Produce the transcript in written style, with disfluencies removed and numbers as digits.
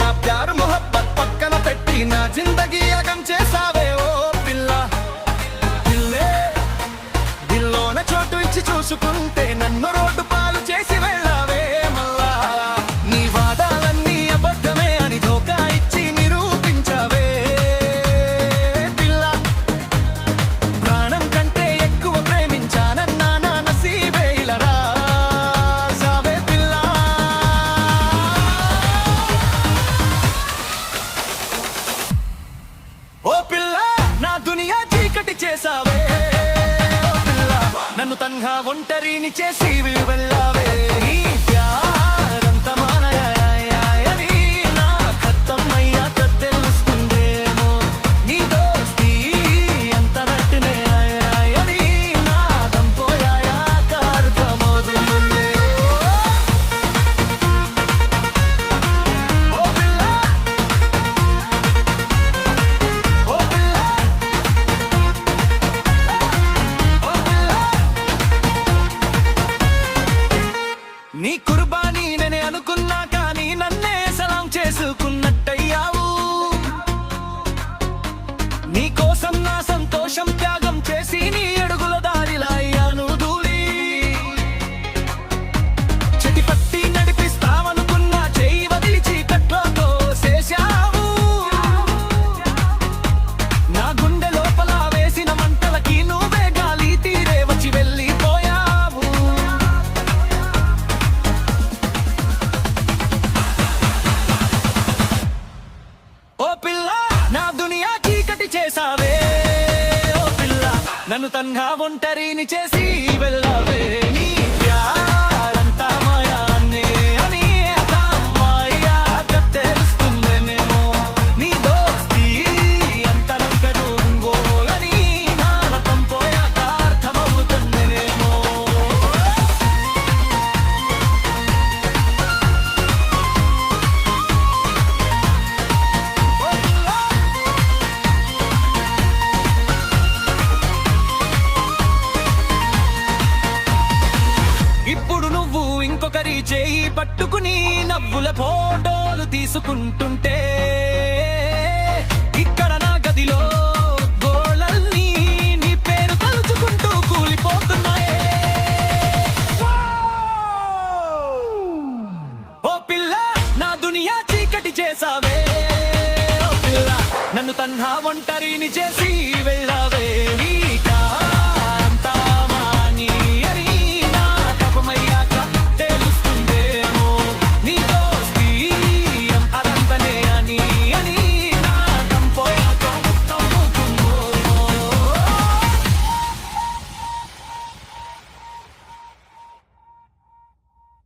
నా ప్యారు మొహబ్బత్ పక్కన పెట్టి నా జిందగీ అగం చేసావే ఓ పిల్ల. పిల్లే దిల్లోన చోటు ఇచ్చి చూసుకుంటే నన్ను రోడ్డు పాలు చేసి వెళ్ళావే మళ్ళా. నీ వాదాలన్నీ అబద్ధమే అని ధోకా ఇచ్చి నిరూపించావే పిల్ల. ప్రాణం కంటే ఎక్కువ ప్రేమించానన్నా నా నసీబే ఇలా రాసావే పిల్ల. ఓ పిల్ల నా దునియా చీకటి చేసావే ఓ పిల్ల. నన్ను తన్హా ఒంటరిని చేసి వెళ్ళావే. నీ ప్యారంతా మాయని నా ఖతం అయ్యాక తెలుస్తుందేమో. నీ దోస్తీ ఎంత నట్టునే అని నా దంపోయాక అర్థమవుతుంది. ఓ పిల్ల ఓ పిల్ల ఓ పిల్ల. నీ కుర్బానీ నేనే అనుకున్నా కానీ నన్నే సలాం చేసుకున్నట్టయ్యావు. నీ కోసం నా సంతోషం త్యాగం చేసి నీ అడుగుల దారిలా అయ్యాను దూరి. చెటి పట్టి నడిపిస్తావనుకున్నా చెయ్యి వదిలి చీకట్లోతో చేశావు. నా గుండె లోపల వేసిన మంటలకి నువ్వే గాలి తీరే వచ్చి వెళ్ళిపోయావు. ఓ పిల్ల నా దునియా చీకటి చేసావే ఓ పిల్ల. నన్ను తన్హా ఒంటరిని చేసి వెళ్ళావే. నీ ప్యారంతా మాయనే అని అయ్యాక తెలుస్తుందేమో. నీ దోస్తీ ఎంత నంకడుంగో అని నా రథం పోయాక అర్థమవుతుందేమో. ఇప్పుడు నువ్వు ఇంకొకరి చేయి పట్టుకుని నవ్వుల ఫోటోలు తీసుకుంటుంటే ఇక్కడ నా గదిలో గోళల్ని నీ పేరు తలుచుకుంటూ కూలిపోతున్నాయే. ఓ పిల్ల నా దునియా చీకటి చేసావే ఓ పిల్ల. నన్ను తన్హా ఒంటరిని చేసి వెళ్ళావే. నీ